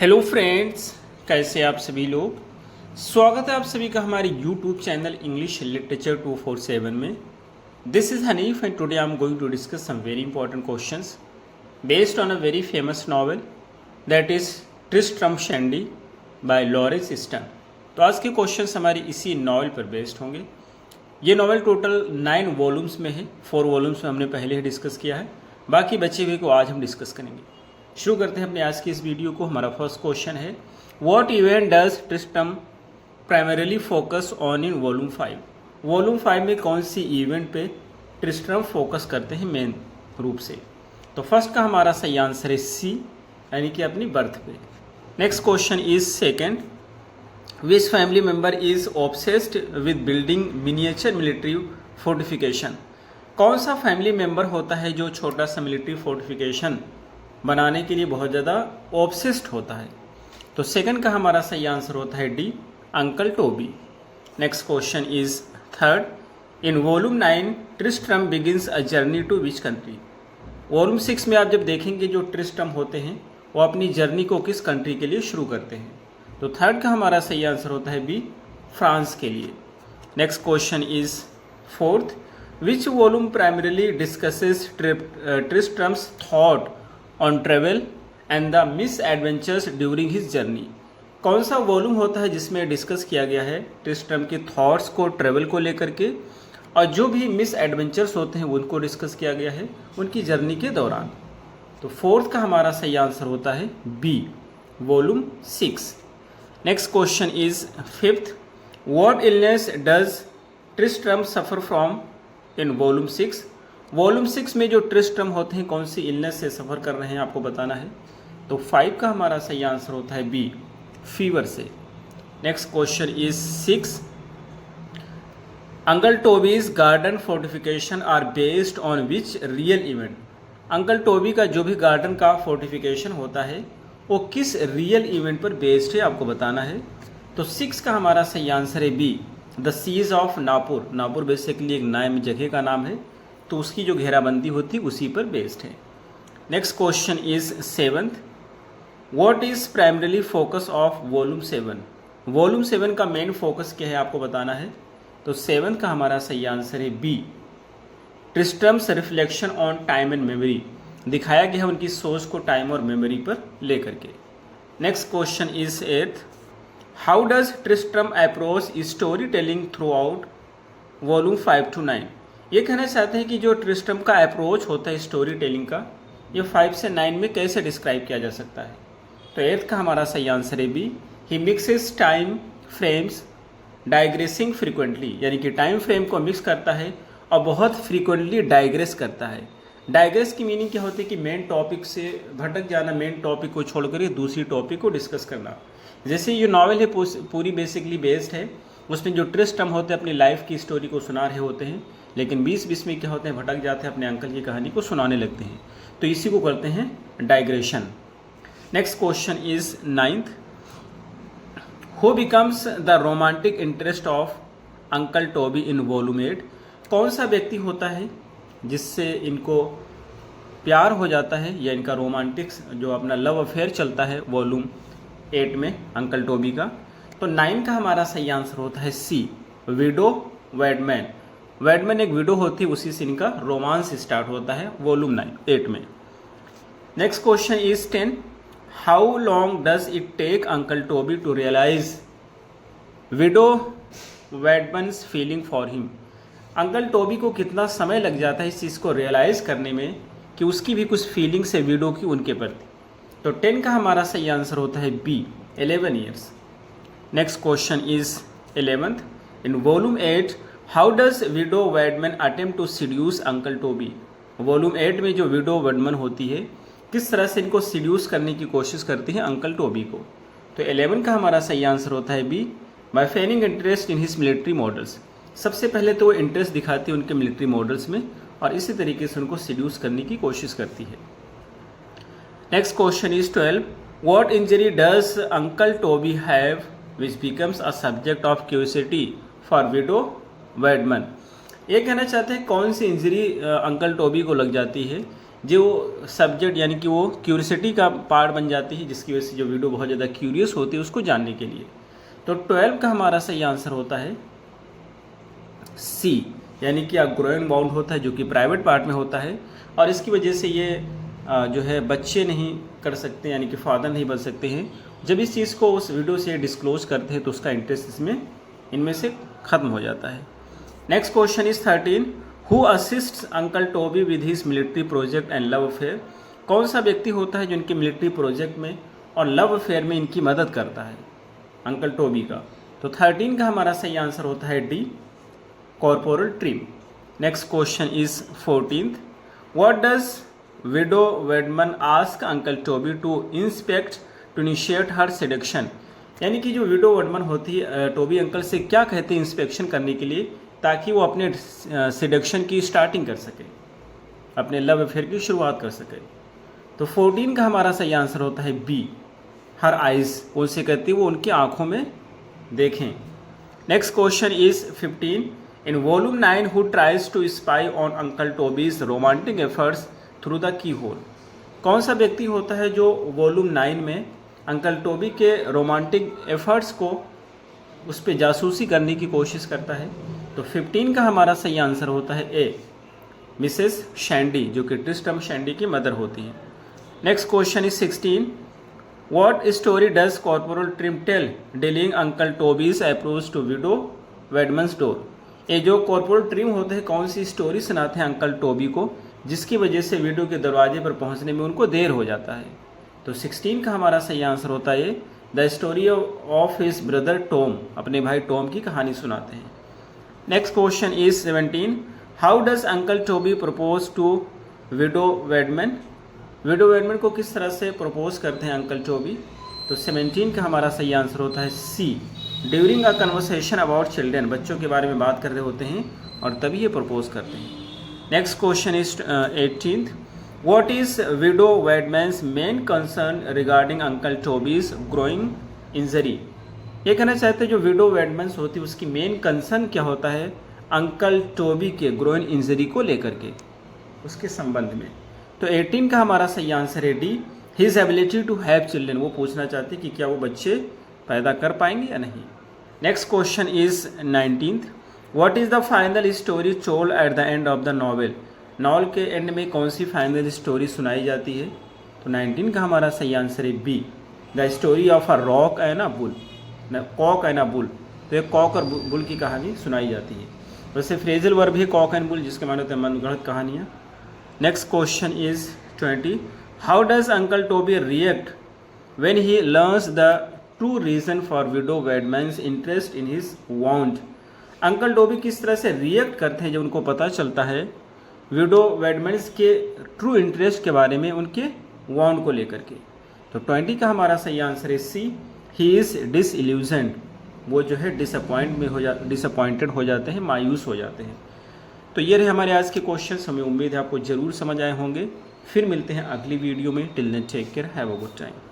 Hello friends, कैसे आप सभी लोग। स्वागत है आप सभी का हमारे यूट्यूब चैनल इंग्लिश लिटरेचर 247 में। This is Hanif and today I am going to discuss some very important questions based on a very famous novel that is Tristram Shandy by Laurence Sterne. तो आज के क्वेश्चंस हमारी इसी novel पर based होंगे। ये novel total 9 volumes में है। 4 वॉल्यूम्स में हमने पहले ही डिस्कस किया है, बाकी बचे हुए को आज हम डिस्कस करेंगे। शुरू करते हैं अपने आज की इस वीडियो को। हमारा फर्स्ट क्वेश्चन है, what event does Tristram primarily focus on in volume 5। Volume 5 में कौन सी इवेंट पे ट्रिस्ट्रम फोकस करते हैं मेन रूप से। तो फर्स्ट का हमारा सही आंसर है सी, यानी कि अपनी बर्थ पे। Next question is second, which family member is obsessed with building miniature military fortification. कौन सा फैमिली मेंबर होता है जो छोटा सा मिलिट्री फोर्टिफिकेशन बनाने के लिए बहुत ज़्यादा ऑब्सेस्ड होता है। तो सेकंड का हमारा सही आंसर होता है D, uncle Toby. Next question is third, in volume 9 Tristram begins a journey to which country. Volume 6 में आप जब देखेंगे जो ट्रिस्ट्रम होते हैं वो अपनी जर्नी को किस कंट्री के लिए शुरू करते हैं। तो थर्ड का हमारा सही आंसर होता है बी, फ्रांस के लिए। Next question is fourth, which volume primarily discusses Tristram's thought on travel and the misadventures during his journey. कौन सा वॉल्यूम होता है जिसमें डिस्कस किया गया है ट्रिस्ट्रम के थॉट्स को ट्रेवल को लेकर के, और जो भी मिस एडवेंचर्स होते हैं उनको डिस्कस किया गया है उनकी जर्नी के दौरान। तो फोर्थ का हमारा सही आंसर होता है B, volume 6। Next question is fifth, what illness does Tristram suffer from in volume 6। Volume 6 में जो ट्रिस्ट्रम होते हैं कौन सी इलनेस से सफ़र कर रहे हैं आपको बताना है। तो 5 का हमारा सही आंसर होता है बी, फीवर से। Next question is 6, uncle Toby's garden fortification are based on which real event. Uncle Toby का जो भी गार्डन का फोर्टिफिकेशन होता है वो किस रियल इवेंट पर बेस्ड है आपको बताना है। तो 6 का हमारा सही आंसर है B, the siege of Namur. Namur basically एक नाम जगह का नाम है, तो उसकी जो घेराबंदी होती है उसी पर बेस्ड है। Next question is seventh, what is primarily focus of volume 7। Volume 7 का मेन फोकस क्या है आपको बताना है। तो 7 का हमारा सही आंसर है B, Tristram's reflection on time and memory. दिखाया गया है उनकी सोच को टाइम और मेमोरी पर लेकर के। Next question is 8th, how does Tristram approach storytelling throughout volume 5 to 9। ये कहना चाहते हैं कि जो ट्रिस्ट्रम का अप्रोच होता है स्टोरी टेलिंग का, ये 5 से 9 में कैसे डिस्क्राइब किया जा सकता है। तो 8th का हमारा सही आंसर है B, he mixes time frames digressing frequently. यानी कि टाइम फ्रेम को मिक्स करता है और बहुत फ्रीक्वेंटली डाइग्रेस करता है। डाइग्रेस की मीनिंग क्या होती है कि मेन टॉपिक से भटक जाना, मेन टॉपिक को छोड़कर दूसरी टॉपिक को डिस्कस करना। जैसे ये नॉवल है पूरी बेसिकली बेस्ड है, उसमें जो ट्रिस्ट्रम होते हैं अपनी लाइफ की स्टोरी को सुना रहे होते हैं, लेकिन 20-20 में क्या होते हैं भटक जाते हैं, अपने अंकल की कहानी को सुनाने लगते हैं। तो इसी को करते हैं digression. Next question is 9th, who becomes the romantic interest of uncle Toby in volume 8। कौन सा व्यक्ति होता है जिससे इनको प्यार हो जाता है या इनका रोमांटिक जो अपना लव अफेयर चलता है वॉल्यूम 8 में अंकल टोबी का। तो 9 का हमारा सही आंसर होता है सी, विडो वेडमैन। वेडमैन एक विडो होती है, उसी से इनका रोमांस स्टार्ट होता है वॉल्यूम 8 में। Next question is 10, how long does it take uncle Toby to realise widow Wadman's feeling for him. Uncle Toby को कितना समय लग जाता है इस चीज़ को रियलाइज करने में कि उसकी भी कुछ फीलिंग्स है विडो की उनके प्रति। तो 10 का हमारा सही आंसर होता है B, 11 years. Next question is 11th, in volume 8 how does widow Wadman attempt to seduce uncle Toby. Volume 8 में जो विडो वेडमैन होती है किस तरह से इनको सीड्यूस करने की कोशिश करती है अंकल टोबी को। तो 11 का हमारा सही आंसर होता है B, by feigning interest in his military models. सबसे पहले तो वो इंटरेस्ट दिखाती है उनके मिलिट्री मॉडल्स में और इसी तरीके से उनको सीड्यूस करने की कोशिश करती है। Next question is 12, what injury does uncle Toby have which becomes a subject of curiosity for widow Wadman. ये कहना चाहते हैं कौन सी इंजरी अंकल टोबी को लग जाती है जो सब्जेक्ट यानी कि वो क्यूरियोसिटी का पार्ट बन जाती है, जिसकी वजह से जो वीडियो बहुत ज़्यादा क्यूरियस होती है उसको जानने के लिए। तो 12 का हमारा सही आंसर होता है सी, यानी कि ग्रोइंग बाउंड होता है जो कि प्राइवेट पार्ट में होता है, और इसकी वजह से ये जो है बच्चे नहीं कर सकते, यानी कि फादर नहीं बन सकते हैं। जब इस चीज़ को उस वीडियो से डिस्क्लोज करते हैं तो उसका इंटरेस्ट इसमें इनमें से ख़त्म हो जाता है। Next question is 13, who assists uncle Toby with his military project and love affair. कौन सा व्यक्ति होता है जो इनके मिलिट्री प्रोजेक्ट में और लव अफेयर में इनकी मदद करता है अंकल टोबी का। तो 13 का हमारा सही आंसर होता है D, corporal Trim. Next question is 14th, what does widow Wadman ask uncle Toby to inspect to initiate her seduction. यानी कि जो विडो वेडमन होती है टोबी अंकल से क्या कहते हैं इंस्पेक्शन करने के लिए, ताकि वो अपने सेडक्शन की स्टार्टिंग कर सके, अपने लव अफेयर की शुरुआत कर सके। तो 14 का हमारा सही आंसर होता है बी, हर आइज। उनसे कहती है वो उनकी आंखों में देखें। Next question is 15, in volume 9 who tries to spy on uncle Toby's romantic efforts through the keyhole. कौन सा व्यक्ति होता है जो वॉल्यूम 9 में अंकल टोबी के रोमांटिक एफर्ट्स को उस पर जासूसी करने की कोशिश करता है। तो 15 का हमारा सही आंसर होता है ए, मिसेस शैंडी, जो कि ट्रिस्टम शैंडी की मदर होती हैं। Next question is 16, what story does corporal Trim tell dealing uncle Toby's approach to widow Wadman's door. ये जो कॉर्पोरल ट्रिम होते हैं कौन सी स्टोरी सुनाते हैं अंकल टोबी को, जिसकी वजह से विडो के दरवाजे पर पहुंचने में उनको देर हो जाता है। तो 16 का हमारा सही आंसर होता है the story of his brother Tom, अपने भाई टॉम की कहानी सुनाते हैं। Next question is 17, how does uncle Toby propose to widow Wadman. Widow Wadman को किस तरह से प्रपोज करते हैं अंकल टोबी। तो 17 का हमारा सही आंसर होता है C, during a conversation about children, बच्चों के बारे में बात कर रहे होते हैं और तभी ये प्रपोज करते हैं। Next question is 18th, what is widow Wadman's main concern regarding uncle Toby's growing injury. ये कहना चाहते हैं जो विडो वेडमैन्स होती है उसकी मेन कंसर्न क्या होता है अंकल टोबी के ग्रोइंग इंजरी को लेकर के, उसके संबंध में। तो 18 का हमारा सही आंसर है D, his ability to have children. वो पूछना चाहते हैं कि क्या वो बच्चे पैदा कर पाएंगे या नहीं। Next question is 19th, what is the final story told at the end of the novel. Novel के एंड में कौन सी फाइनल स्टोरी सुनाई जाती है। तो 19 का हमारा सही आंसर है B, the story of a rock and a bull, cock and a bull. तो एक कॉक और बुल की कहानी सुनाई जाती है। वैसे फ्रेजल वर्ब है कॉक एंड बुल, जिसके माने होते हैं मनगढ़ंत कहानियाँ। Next question is 20, how does uncle Toby react when he learns the true reason for widow Wadman's interest in his wound. Uncle Toby किस तरह से रिएक्ट करते हैं जब उनको पता चलता है विडो वेडमैन्स के ट्रू इंटरेस्ट के बारे में, उनके वाउंड को लेकर के। तो 20 का हमारा सही आंसर है सी, ही इज डिसइल्यूजन्ड। वो जो है डिसअपॉइंटेड हो जाते हैं, मायूस हो जाते हैं। तो ये रहे हमारे आज के क्वेश्चंस, हमें उम्मीद है आपको जरूर समझ आए होंगे। फिर मिलते हैं अगली वीडियो में। Till then take care, have a good time.